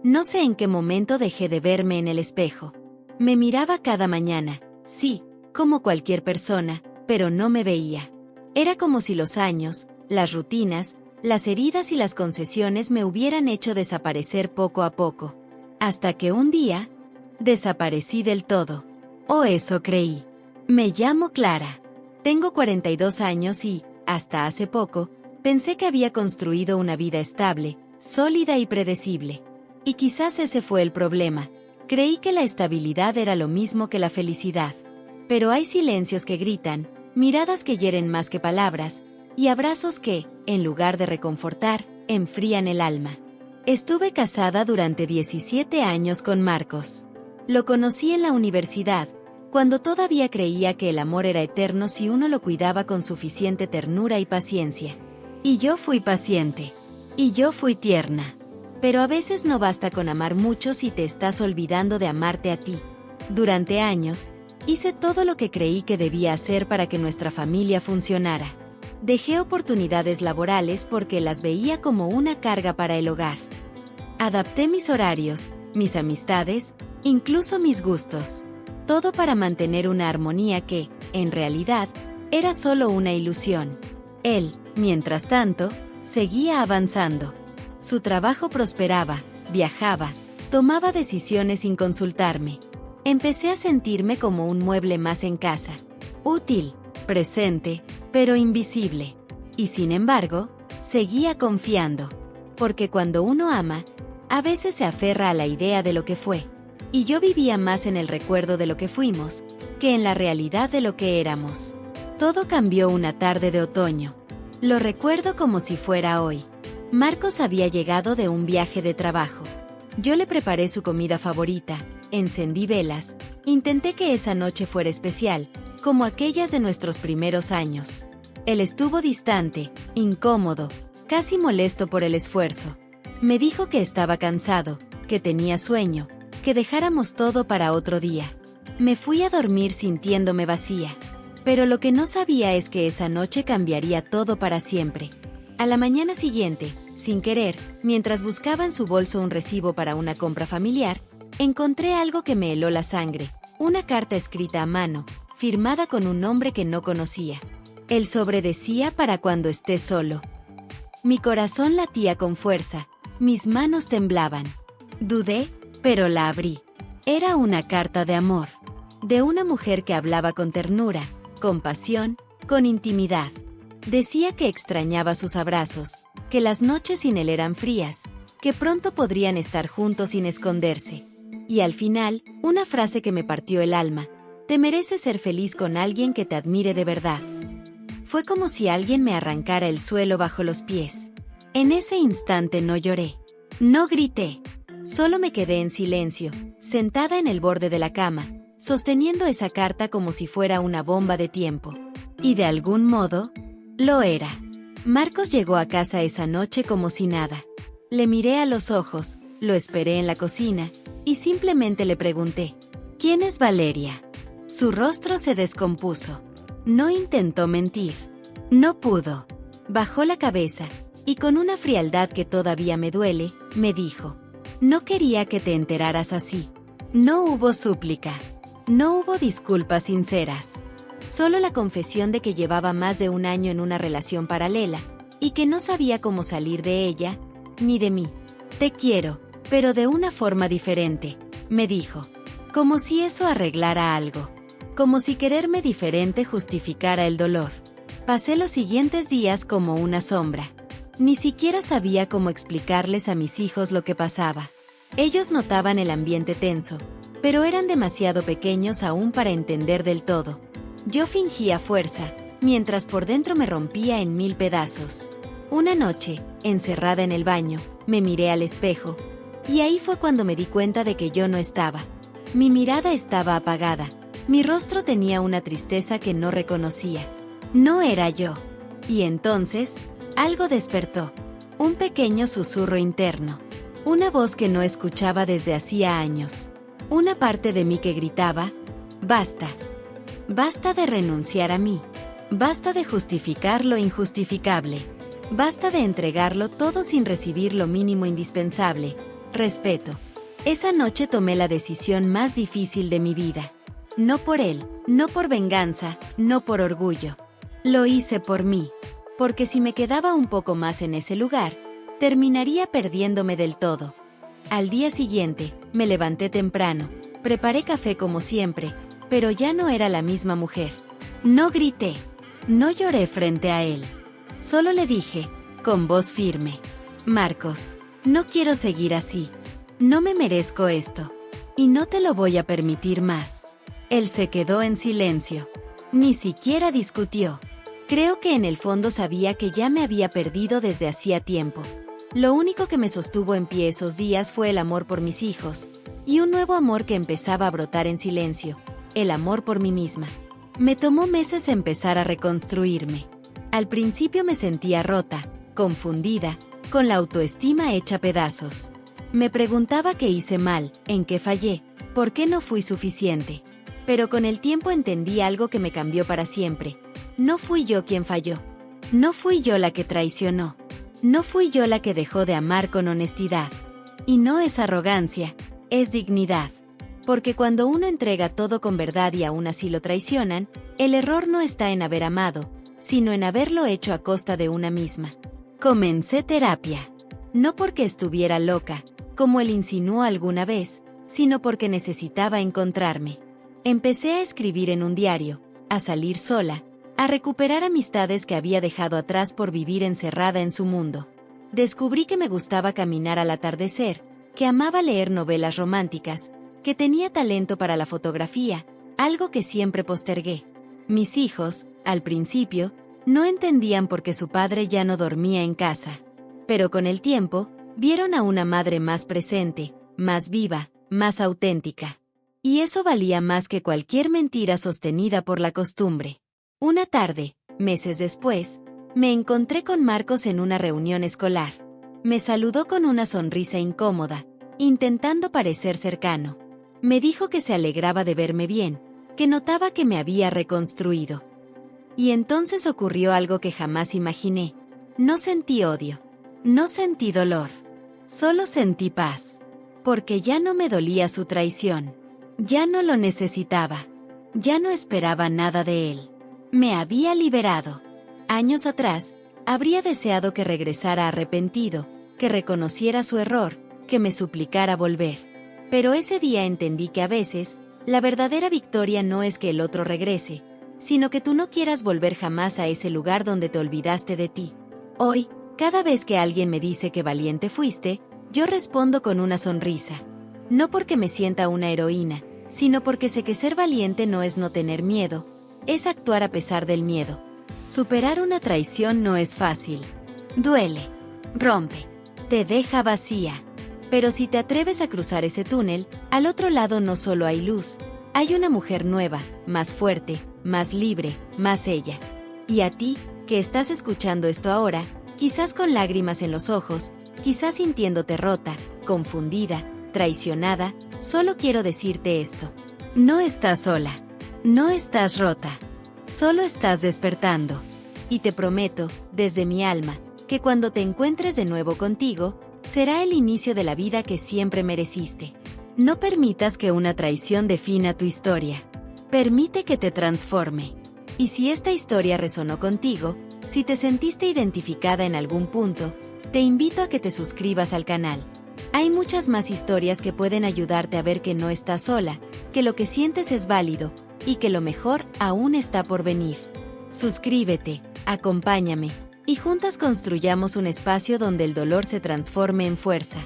No sé en qué momento dejé de verme en el espejo. Me miraba cada mañana, sí, como cualquier persona, pero no me veía. Era como si los años, las rutinas, las heridas y las concesiones me hubieran hecho desaparecer poco a poco. Hasta que un día, desaparecí del todo. O eso creí. Me llamo Clara. Tengo 42 años y, hasta hace poco, pensé que había construido una vida estable, sólida y predecible. Y quizás ese fue el problema. Creí que la estabilidad era lo mismo que la felicidad. Pero hay silencios que gritan, miradas que hieren más que palabras, y abrazos que, en lugar de reconfortar, enfrían el alma. Estuve casada durante 17 años con Marcos. Lo conocí en la universidad, cuando todavía creía que el amor era eterno si uno lo cuidaba con suficiente ternura y paciencia. Y yo fui paciente. Y yo fui tierna. Pero a veces no basta con amar mucho si te estás olvidando de amarte a ti. Durante años, hice todo lo que creí que debía hacer para que nuestra familia funcionara. Dejé oportunidades laborales porque las veía como una carga para el hogar. Adapté mis horarios, mis amistades, incluso mis gustos. Todo para mantener una armonía que, en realidad, era solo una ilusión. Él, mientras tanto, seguía avanzando. Su trabajo prosperaba, viajaba, tomaba decisiones sin consultarme. Empecé a sentirme como un mueble más en casa. Útil, presente, pero invisible. Y sin embargo, seguía confiando. Porque cuando uno ama, a veces se aferra a la idea de lo que fue. Y yo vivía más en el recuerdo de lo que fuimos, que en la realidad de lo que éramos. Todo cambió una tarde de otoño. Lo recuerdo como si fuera hoy. Marcos había llegado de un viaje de trabajo. Yo le preparé su comida favorita, encendí velas, intenté que esa noche fuera especial, como aquellas de nuestros primeros años. Él estuvo distante, incómodo, casi molesto por el esfuerzo. Me dijo que estaba cansado, que tenía sueño, que dejáramos todo para otro día. Me fui a dormir sintiéndome vacía. Pero lo que no sabía es que esa noche cambiaría todo para siempre. A la mañana siguiente, sin querer, mientras buscaba en su bolso un recibo para una compra familiar, encontré algo que me heló la sangre, una carta escrita a mano, firmada con un nombre que no conocía. El sobre decía para cuando esté solo. Mi corazón latía con fuerza, mis manos temblaban. Dudé, pero la abrí. Era una carta de amor, de una mujer que hablaba con ternura, con pasión, con intimidad. Decía que extrañaba sus abrazos, que las noches sin él eran frías, que pronto podrían estar juntos sin esconderse. Y al final, una frase que me partió el alma: te mereces ser feliz con alguien que te admire de verdad. Fue como si alguien me arrancara el suelo bajo los pies. En ese instante no lloré, no grité, solo me quedé en silencio, sentada en el borde de la cama, sosteniendo esa carta como si fuera una bomba de tiempo. Y de algún modo, lo era. Marcos llegó a casa esa noche como si nada. Le miré a los ojos, lo esperé en la cocina, y simplemente le pregunté: ¿quién es Valeria? Su rostro se descompuso. No intentó mentir. No pudo. Bajó la cabeza, y con una frialdad que todavía me duele, me dijo: no quería que te enteraras así. No hubo súplica. No hubo disculpas sinceras. Solo la confesión de que llevaba más de un año en una relación paralela, y que no sabía cómo salir de ella, ni de mí. Te quiero, pero de una forma diferente, me dijo. Como si eso arreglara algo. Como si quererme diferente justificara el dolor. Pasé los siguientes días como una sombra. Ni siquiera sabía cómo explicarles a mis hijos lo que pasaba. Ellos notaban el ambiente tenso, pero eran demasiado pequeños aún para entender del todo. Yo fingía fuerza, mientras por dentro me rompía en mil pedazos. Una noche, encerrada en el baño, me miré al espejo, y ahí fue cuando me di cuenta de que yo no estaba. Mi mirada estaba apagada, mi rostro tenía una tristeza que no reconocía. No era yo. Y entonces, algo despertó. Un pequeño susurro interno. Una voz que no escuchaba desde hacía años. Una parte de mí que gritaba: basta. Basta de renunciar a mí. Basta de justificar lo injustificable. Basta de entregarlo todo sin recibir lo mínimo indispensable. respeto. Esa noche tomé la decisión más difícil de mi vida. No por él, no por venganza, no por orgullo. Lo hice por mí. Porque si me quedaba un poco más en ese lugar, terminaría perdiéndome del todo. Al día siguiente, me levanté temprano, preparé café como siempre, pero ya no era la misma mujer. No grité, no lloré frente a él. Solo le dije, con voz firme: Marcos, no quiero seguir así. No me merezco esto. Y no te lo voy a permitir más. Él se quedó en silencio. Ni siquiera discutió. Creo que en el fondo sabía que ya me había perdido desde hacía tiempo. Lo único que me sostuvo en pie esos días fue el amor por mis hijos, y un nuevo amor que empezaba a brotar en silencio, el amor por mí misma. Me tomó meses empezar a reconstruirme. Al principio me sentía rota, confundida, con la autoestima hecha pedazos. Me preguntaba qué hice mal, en qué fallé, por qué no fui suficiente. Pero con el tiempo entendí algo que me cambió para siempre. No fui yo quien falló. No fui yo la que traicionó. No fui yo la que dejó de amar con honestidad. Y no es arrogancia, es dignidad. Porque cuando uno entrega todo con verdad y aún así lo traicionan, el error no está en haber amado, sino en haberlo hecho a costa de una misma. Comencé terapia. No porque estuviera loca, como él insinuó alguna vez, sino porque necesitaba encontrarme. Empecé a escribir en un diario, a salir sola, a recuperar amistades que había dejado atrás por vivir encerrada en su mundo. Descubrí que me gustaba caminar al atardecer, que amaba leer novelas románticas, que tenía talento para la fotografía, algo que siempre postergué. Mis hijos, al principio, no entendían por qué su padre ya no dormía en casa. Pero con el tiempo, vieron a una madre más presente, más viva, más auténtica. Y eso valía más que cualquier mentira sostenida por la costumbre. Una tarde, meses después, me encontré con Marcos en una reunión escolar. Me saludó con una sonrisa incómoda, intentando parecer cercano. Me dijo que se alegraba de verme bien, que notaba que me había reconstruido. Y entonces ocurrió algo que jamás imaginé. No sentí odio. No sentí dolor. Solo sentí paz. Porque ya no me dolía su traición. Ya no lo necesitaba. Ya no esperaba nada de él. Me había liberado. Años atrás, habría deseado que regresara arrepentido, que reconociera su error, que me suplicara volver. Pero ese día entendí que a veces, la verdadera victoria no es que el otro regrese, sino que tú no quieras volver jamás a ese lugar donde te olvidaste de ti. Hoy, cada vez que alguien me dice que valiente fuiste, yo respondo con una sonrisa. No porque me sienta una heroína, sino porque sé que ser valiente no es no tener miedo, es actuar a pesar del miedo. Superar una traición no es fácil. Duele, rompe, te deja vacía. Pero si te atreves a cruzar ese túnel, al otro lado no solo hay luz, hay una mujer nueva, más fuerte, más libre, más ella. Y a ti, que estás escuchando esto ahora, quizás con lágrimas en los ojos, quizás sintiéndote rota, confundida, traicionada, solo quiero decirte esto. No estás sola. No estás rota. Solo estás despertando. Y te prometo, desde mi alma, que cuando te encuentres de nuevo contigo, será el inicio de la vida que siempre mereciste. No permitas que una traición defina tu historia. Permite que te transforme. Y si esta historia resonó contigo, si te sentiste identificada en algún punto, te invito a que te suscribas al canal. Hay muchas más historias que pueden ayudarte a ver que no estás sola, que lo que sientes es válido, y que lo mejor aún está por venir. Suscríbete, acompáñame, y juntas construyamos un espacio donde el dolor se transforme en fuerza.